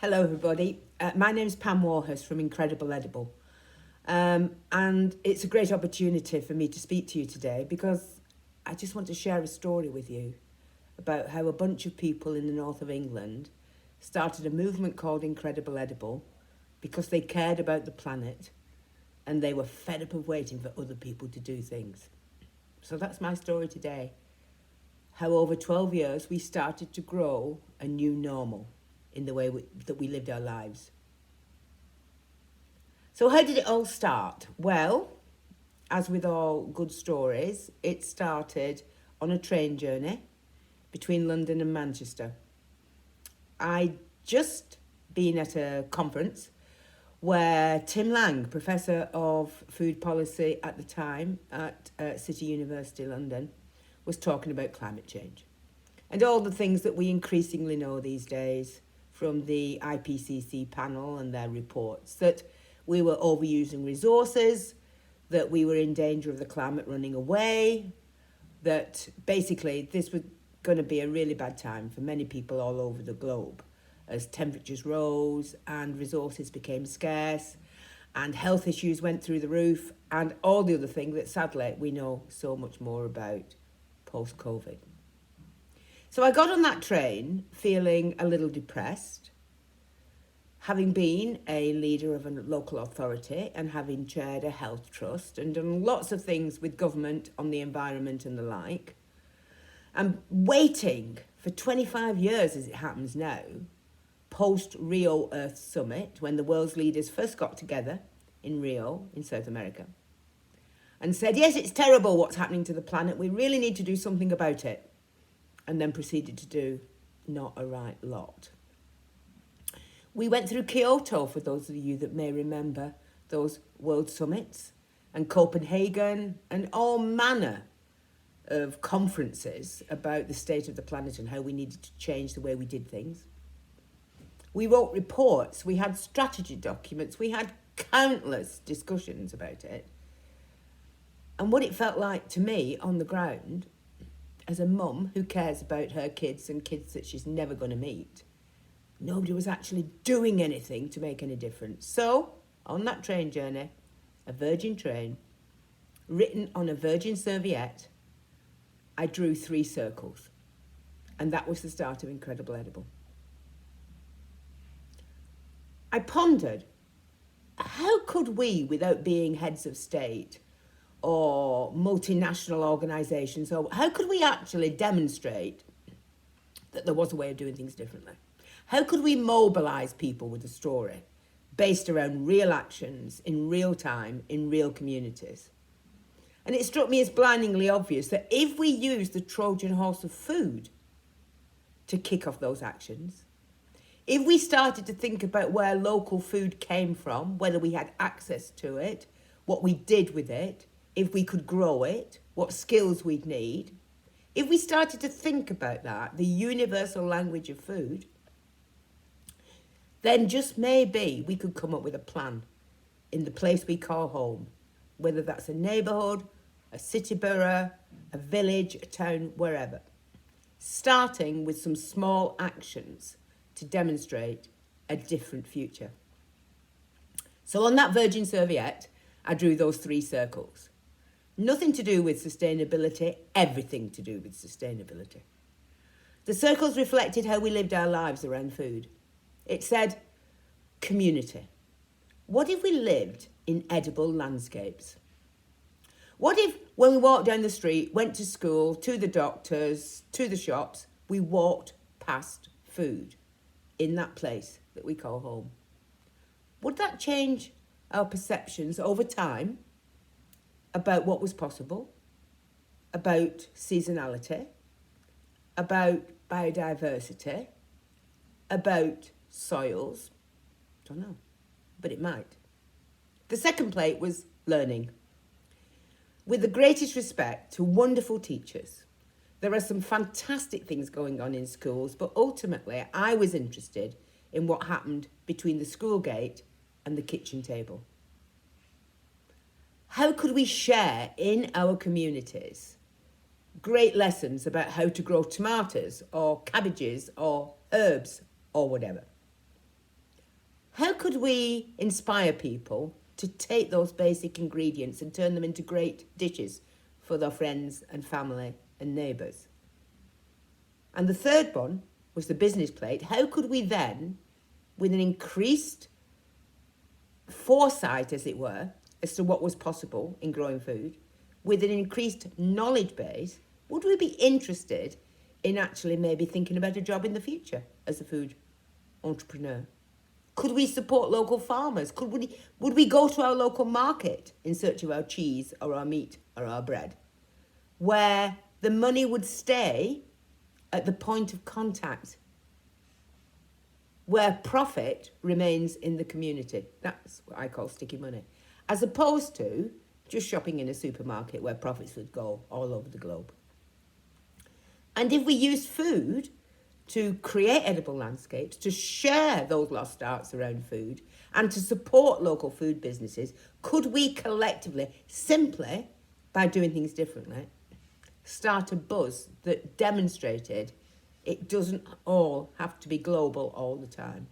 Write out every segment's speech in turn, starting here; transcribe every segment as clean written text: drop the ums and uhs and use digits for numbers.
Hello, everybody. My name's Pam Warhurst from Incredible Edible. And it's a great opportunity for me to speak to you today because I just want to share a story with you about how a bunch of people in the north of England started a movement called Incredible Edible because they cared about the planet and they were fed up of waiting for other people to do things. So that's my story today. How over 12 years we started to grow a new normal in the way that we lived our lives. So how did it all start? Well, as with all good stories, it started on a train journey between London and Manchester. I'd just been at a conference where Tim Lang, Professor of Food Policy at the time at City University London, was talking about climate change and all the things that we increasingly know these days from the IPCC panel and their reports, that we were overusing resources, that we were in danger of the climate running away, that basically this was going to be a really bad time for many people all over the globe as temperatures rose and resources became scarce and health issues went through the roof and all the other things that sadly we know so much more about post-COVID. So I got on that train feeling a little depressed, having been a leader of a local authority and having chaired a health trust and done lots of things with government on the environment and the like, and waiting for 25 years as it happens now, post-Rio Earth Summit, when the world's leaders first got together in Rio, in South America, and said, yes, it's terrible what's happening to the planet, we really need to do something about it, and then proceeded to do not a right lot. We went through Kyoto, for those of you that may remember those world summits, and Copenhagen, and all manner of conferences about the state of the planet and how we needed to change the way we did things. We wrote reports, we had strategy documents, we had countless discussions about it. And what it felt like to me on the ground, as a mum who cares about her kids and kids that she's never going to meet, nobody was actually doing anything to make any difference. So, on that train journey, a virgin train, written on a virgin serviette, I drew 3 circles. And that was the start of Incredible Edible. I pondered, how could we, without being heads of state or multinational organisations, or how could we actually demonstrate that there was a way of doing things differently? How could we mobilise people with a story based around real actions in real time in real communities? And it struck me as blindingly obvious that if we use the Trojan horse of food to kick off those actions, if we started to think about where local food came from, whether we had access to it, what we did with it, if we could grow it, what skills we'd need, if we started to think about that, the universal language of food, then just maybe we could come up with a plan in the place we call home, whether that's a neighbourhood, a city borough, a village, a town, wherever, starting with some small actions to demonstrate a different future. So on that virgin serviette, I drew those 3 circles. Nothing to do with sustainability, everything to do with sustainability. The circles reflected how we lived our lives around food. It said, community. What if we lived in edible landscapes? What if, when we walked down the street, went to school, to the doctors, to the shops, we walked past food in that place that we call home? Would that change our perceptions over time about what was possible, about seasonality, about biodiversity, about soils? Don't know, but it might. The second plate was learning. With the greatest respect to wonderful teachers, there are some fantastic things going on in schools, but ultimately I was interested in what happened between the school gate and the kitchen table. How could we share in our communities great lessons about how to grow tomatoes or cabbages or herbs or whatever? How could we inspire people to take those basic ingredients and turn them into great dishes for their friends and family and neighbours? And the third one was the business plate. How could we then, with an increased foresight, as it were, as to what was possible in growing food, with an increased knowledge base, would we be interested in actually maybe thinking about a job in the future as a food entrepreneur? Could we support local farmers? Would we go to our local market in search of our cheese or our meat or our bread, where the money would stay at the point of contact, where profit remains in the community? That's what I call sticky money, as opposed to just shopping in a supermarket where profits would go all over the globe. And if we use food to create edible landscapes, to share those lost arts around food, and to support local food businesses, could we collectively, simply by doing things differently, start a buzz that demonstrated it doesn't all have to be global all the time?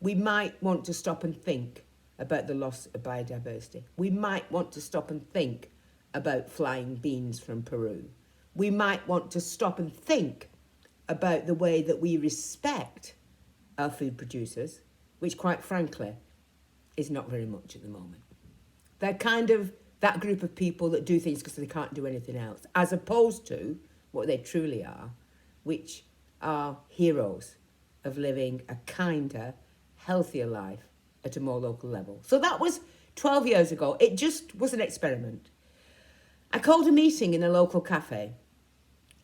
We might want to stop and think about the loss of biodiversity. We might want to stop and think about flying beans from Peru. We might want to stop and think about the way that we respect our food producers, which quite frankly is not very much at the moment. They're kind of that group of people that do things because they can't do anything else, as opposed to what they truly are, which are heroes of living a kinder, healthier life at a more local level. So that was 12 years ago. It just was an experiment. I called a meeting in a local cafe.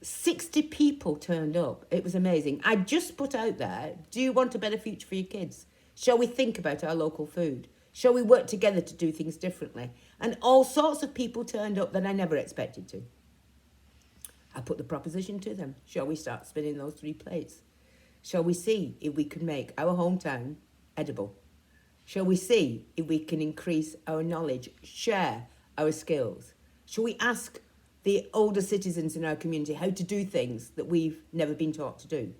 60 people turned up. It was amazing. I just put out there, do you want a better future for your kids? Shall we think about our local food? Shall we work together to do things differently? And all sorts of people turned up that I never expected to. I put the proposition to them. Shall we start spinning those 3 plates? Shall we see if we can make our hometown edible? Shall we see if we can increase our knowledge, share our skills? Shall we ask the older citizens in our community how to do things that we've never been taught to do?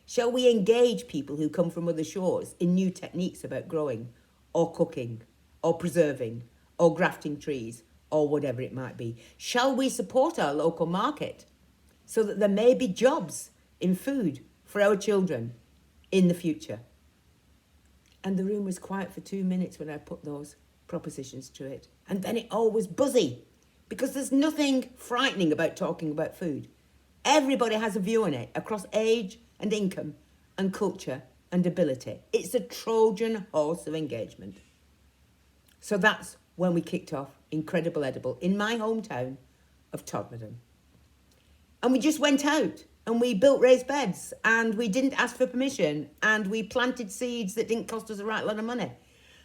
Shall we engage people who come from other shores in new techniques about growing or cooking or preserving or grafting trees or whatever it might be? Shall we support our local market so that there may be jobs in food for our children in the future? And the room was quiet for 2 minutes when I put those propositions to it. And then it all was buzzy, because there's nothing frightening about talking about food. Everybody has a view on it across age and income and culture and ability. It's a Trojan horse of engagement. So that's when we kicked off Incredible Edible in my hometown of Todmorden. And we just went out and we built raised beds and we didn't ask for permission and we planted seeds that didn't cost us a right lot of money.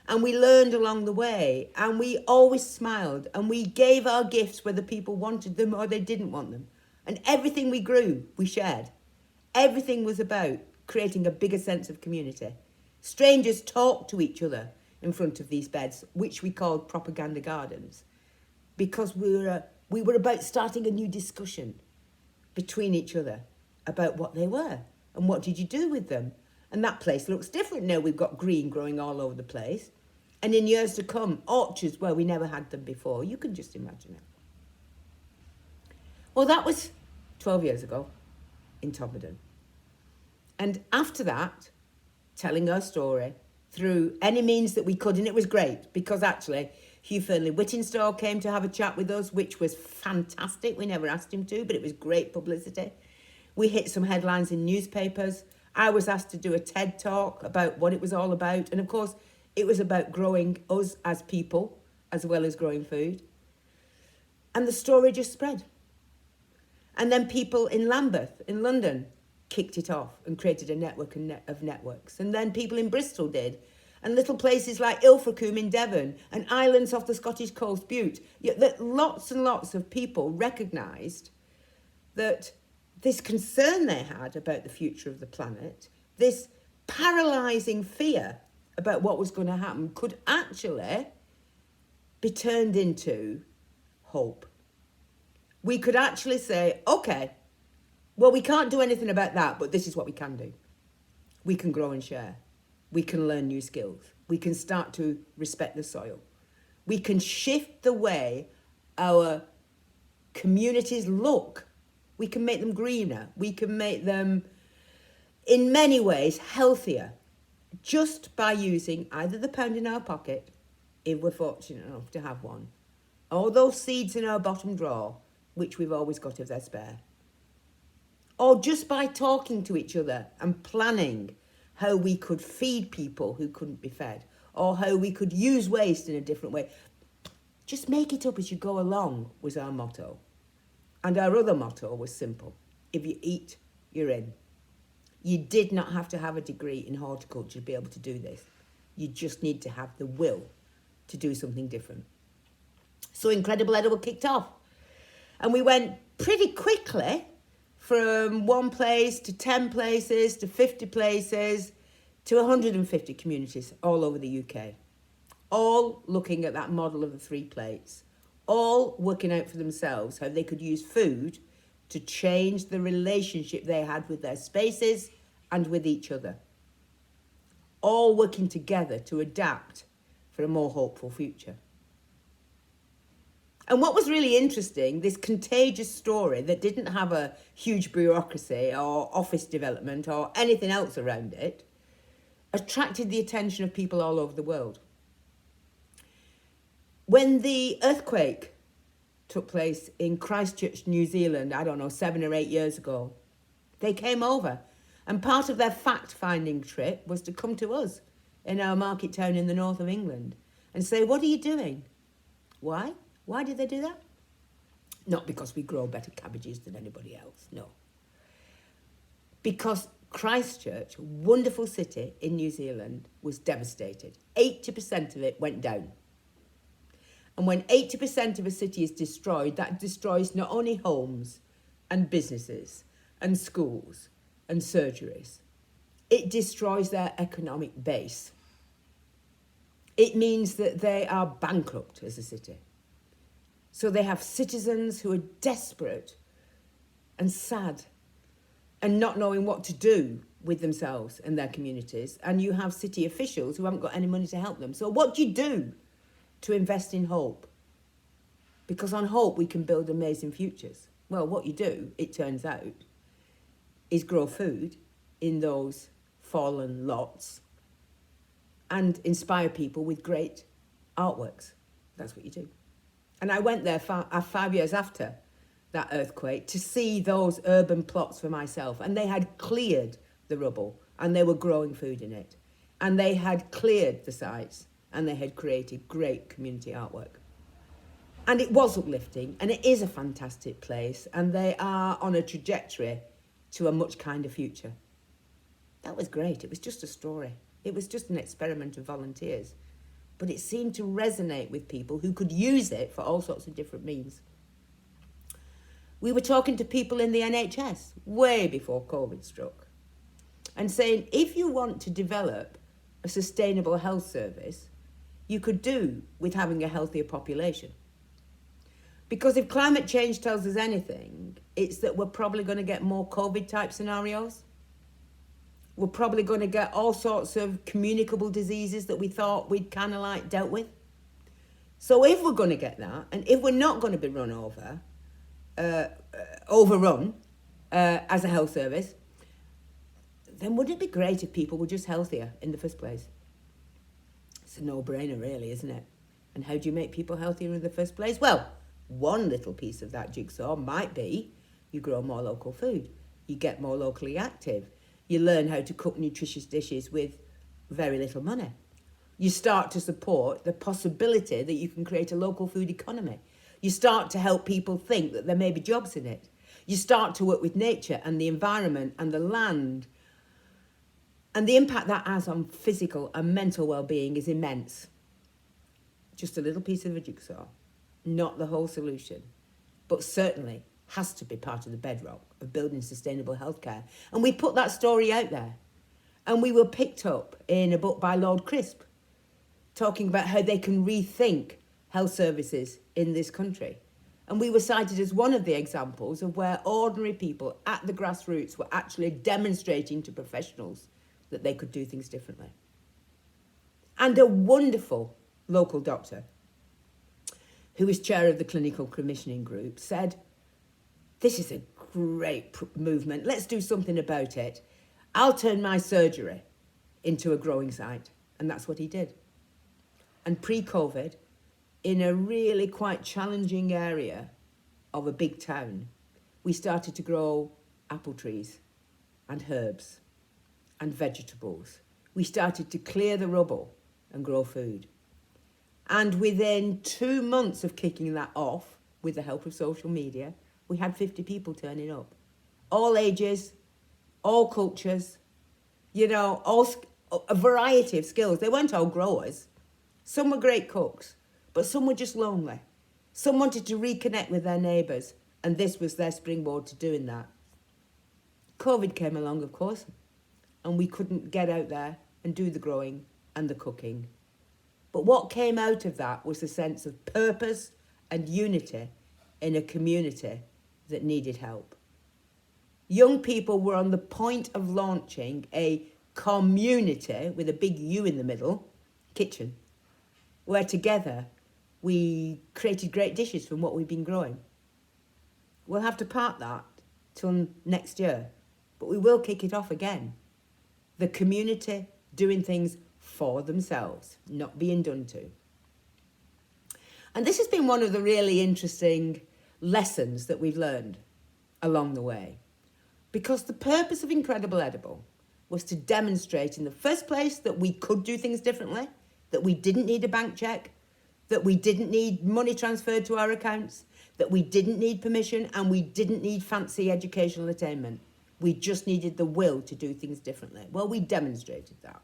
And we learned along the way, and we always smiled, and we gave our gifts whether people wanted them or they didn't want them. And everything we grew, we shared. Everything was about creating a bigger sense of community. Strangers talked to each other in front of these beds, which we called propaganda gardens, because we were about starting a new discussion between each other about what they were and what did you do with them. And that place looks different now. We've got green growing all over the place. And in years to come, orchards where we never had them before. You can just imagine it. Well, that was 12 years ago in Todmorden. And after that, telling our story through any means that we could. And it was great because actually Hugh Fernley-Whittingstall came to have a chat with us, which was fantastic. We never asked him to, but it was great publicity. We hit some headlines in newspapers. I was asked to do a TED talk about what it was all about. And of course, it was about growing us as people, as well as growing food. And the story just spread. And then people in Lambeth, in London, kicked it off and created a network of networks. And then people in Bristol did. And little places like Ilfracombe in Devon and islands off the Scottish coast, Bute. That lots and lots of people recognised that this concern they had about the future of the planet, this paralysing fear about what was going to happen, could actually be turned into hope. We could actually say, okay, well, we can't do anything about that, but this is what we can do. We can grow and share. we can learn new skills. We can start to respect the soil. We can shift the way our communities look. We can make them greener. We can make them, in many ways, healthier, just by using either the pound in our pocket, if we're fortunate enough to have one, or those seeds in our bottom drawer, which we've always got if they're spare, or just by talking to each other and planning how we could feed people who couldn't be fed, or how we could use waste in a different way. Just make it up as you go along was our motto. And our other motto was simple. If you eat, you're in. You did not have to have a degree in horticulture to be able to do this. You just need to have the will to do something different. So Incredible Edible kicked off. And we went pretty quickly from one place to 10 places to 50 places to 150 communities all over the UK. All looking at that model of the 3 plates. All working out for themselves how they could use food to change the relationship they had with their spaces and with each other. All working together to adapt for a more hopeful future. And what was really interesting, this contagious story that didn't have a huge bureaucracy or office development or anything else around it, attracted the attention of people all over the world. When the earthquake took place in Christchurch, New Zealand, 7 or 8 years ago, they came over. And part of their fact-finding trip was to come to us in our market town in the north of England and say, what are you doing? Why? Why did they do that? Not because we grow better cabbages than anybody else, no. Because Christchurch, wonderful city in New Zealand, was devastated. 80% of it went down. And when 80% of a city is destroyed, that destroys not only homes and businesses and schools and surgeries, it destroys their economic base. It means that they are bankrupt as a city. So they have citizens who are desperate and sad and not knowing what to do with themselves and their communities. And you have city officials who haven't got any money to help them. So what do you do to invest in hope? Because on hope we can build amazing futures. Well, what you do, it turns out, is grow food in those fallen lots and inspire people with great artworks. That's what you do. And I went there 5 years after that earthquake to see those urban plots for myself. And they had cleared the rubble and they were growing food in it. And they had cleared the sites and they had created great community artwork. And it was uplifting and it is a fantastic place and they are on a trajectory to a much kinder future. That was great. It was just a story. It was just an experiment of volunteers. But it seemed to resonate with people who could use it for all sorts of different means. We were talking to people in the NHS way before COVID struck and saying, if you want to develop a sustainable health service, you could do with having a healthier population. Because if climate change tells us anything, it's that we're probably going to get more COVID-type scenarios. We're probably going to get all sorts of communicable diseases that we thought we'd kind of like dealt with. So if we're going to get that, and if we're not going to be overrun as a health service, then wouldn't it be great if people were just healthier in the first place? It's a no-brainer really, isn't it? And how do you make people healthier in the first place? Well, one little piece of that jigsaw might be you grow more local food. You get more locally active. You learn how to cook nutritious dishes with very little money. You start to support the possibility that you can create a local food economy. You start to help people think that there may be jobs in it. You start to work with nature and the environment and the land. And the impact that has on physical and mental well-being is immense. Just a little piece of a jigsaw, not the whole solution, but certainly has to be part of the bedrock of building sustainable healthcare. And we put that story out there. And we were picked up in a book by Lord Crisp, talking about how they can rethink health services in this country. And we were cited as one of the examples of where ordinary people at the grassroots were actually demonstrating to professionals that they could do things differently. And a wonderful local doctor, who is chair of the clinical commissioning group, said, this is a great movement. Let's do something about it. I'll turn my surgery into a growing site. And that's what he did. And pre-COVID, in a really quite challenging area of a big town, we started to grow apple trees and herbs and vegetables. We started to clear the rubble and grow food. And within 2 months of kicking that off, with the help of social media, we had 50 people turning up. All ages, all cultures, a variety of skills. They weren't all growers. Some were great cooks, but some were just lonely. Some wanted to reconnect with their neighbours, and this was their springboard to doing that. COVID came along, of course, and we couldn't get out there and do the growing and the cooking. But what came out of that was a sense of purpose and unity in a community that needed help. Young people were on the point of launching a community with a big U in the middle, kitchen, where together we created great dishes from what we've been growing. We'll have to park that till next year, but we will kick it off again. The community doing things for themselves, not being done to. And this has been one of the really interesting lessons that we've learned along the way. Because the purpose of Incredible Edible was to demonstrate in the first place that we could do things differently, that we didn't need a bank check, that we didn't need money transferred to our accounts, that we didn't need permission, and we didn't need fancy educational attainment. We just needed the will to do things differently. Well, we demonstrated that.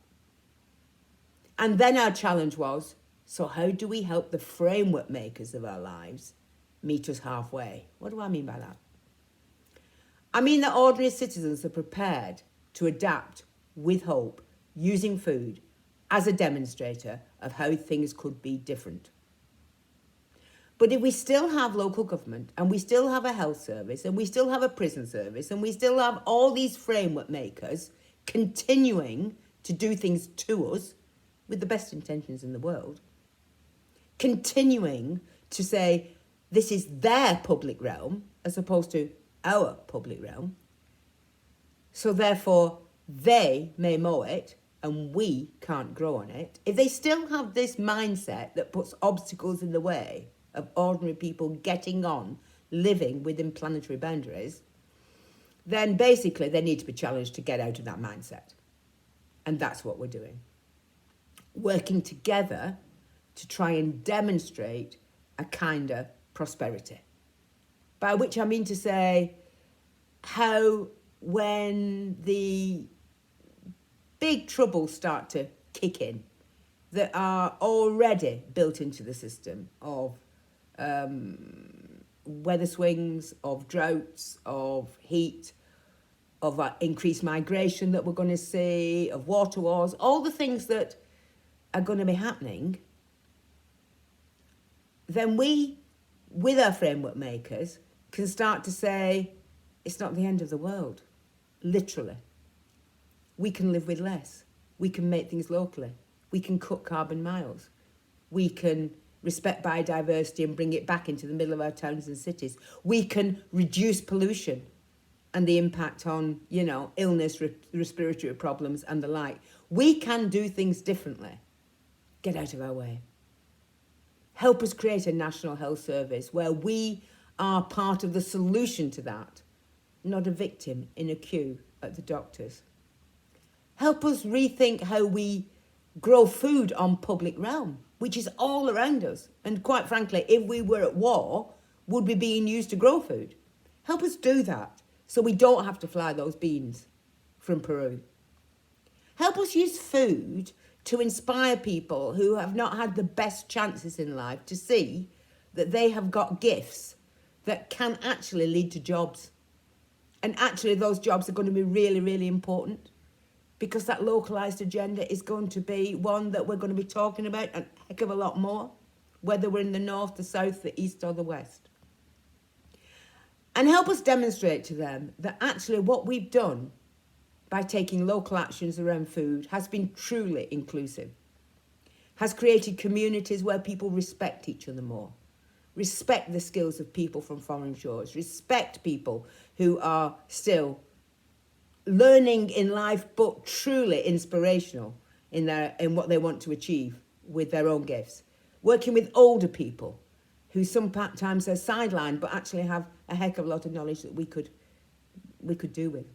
And then our challenge was, so how do we help the framework makers of our lives meet us halfway? What do I mean by that? I mean that ordinary citizens are prepared to adapt with hope, using food as a demonstrator of how things could be different. But if we still have local government, and we still have a health service, and we still have a prison service, and we still have all these framework makers continuing to do things to us with the best intentions in the world, continuing to say this is their public realm as opposed to our public realm, so therefore they may mow it and we can't grow on it, if they still have this mindset that puts obstacles in the way of ordinary people getting on, living within planetary boundaries, then basically they need to be challenged to get out of that mindset. And that's what we're doing. Working together to try and demonstrate a kinder prosperity. By which I mean to say how when the big troubles start to kick in that are already built into the system of weather swings, of droughts, of heat, of increased migration that we're going to see, of water wars, all the things that are going to be happening, then we, with our framework makers, can start to say, it's not the end of the world, literally. We can live with less. We can make things locally. We can cut carbon miles. We can respect biodiversity and bring it back into the middle of our towns and cities. We can reduce pollution and the impact on, illness, respiratory problems and the like. We can do things differently. Get out of our way. Help us create a national health service where we are part of the solution to that, not a victim in a queue at the doctors. Help us rethink how we grow food on public realm, which is all around us. And quite frankly, if we were at war, would be being used to grow food. Help us do that so we don't have to fly those beans from Peru. Help us use food to inspire people who have not had the best chances in life to see that they have got gifts that can actually lead to jobs. And actually those jobs are going to be really, really important, because that localised agenda is going to be one that we're going to be talking about a heck of a lot more, whether we're in the north, the south, the east or the west. And help us demonstrate to them that actually what we've done by taking local actions around food has been truly inclusive. has created communities where people respect each other more, respect the skills of people from foreign shores, respect people who are still learning in life but truly inspirational in what they want to achieve with their own gifts. Working with older people who sometimes are sidelined but actually have a heck of a lot of knowledge that we could do with.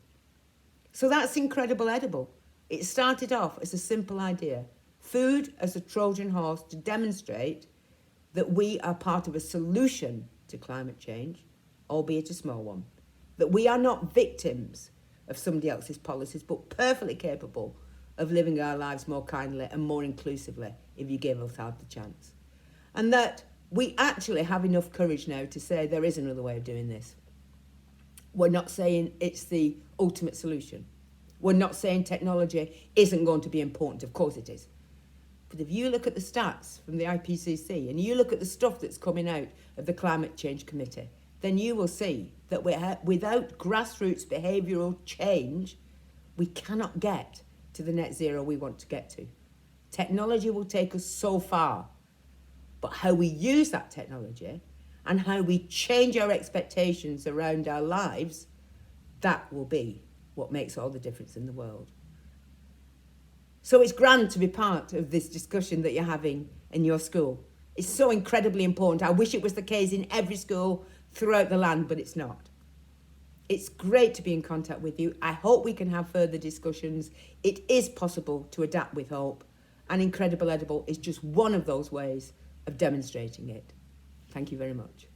So that's Incredible Edible. It started off as a simple idea. Food as a Trojan horse to demonstrate that we are part of a solution to climate change, albeit a small one. That we are not victims of somebody else's policies, but perfectly capable of living our lives more kindly and more inclusively if you give us half the chance. And that we actually have enough courage now to say there is another way of doing this. We're not saying it's the ultimate solution. We're not saying technology isn't going to be important. Of course it is. But if you look at the stats from the IPCC and you look at the stuff that's coming out of the Climate Change Committee, then you will see that without grassroots behavioural change, we cannot get to the net zero we want to get to. Technology will take us so far, but how we use that technology and how we change our expectations around our lives, that will be what makes all the difference in the world. So it's grand to be part of this discussion that you're having in your school. It's so incredibly important. I wish it was the case in every school throughout the land, but it's not. It's great to be in contact with you. I hope we can have further discussions. It is possible to adapt with hope, and Incredible Edible is just one of those ways of demonstrating it. Thank you very much.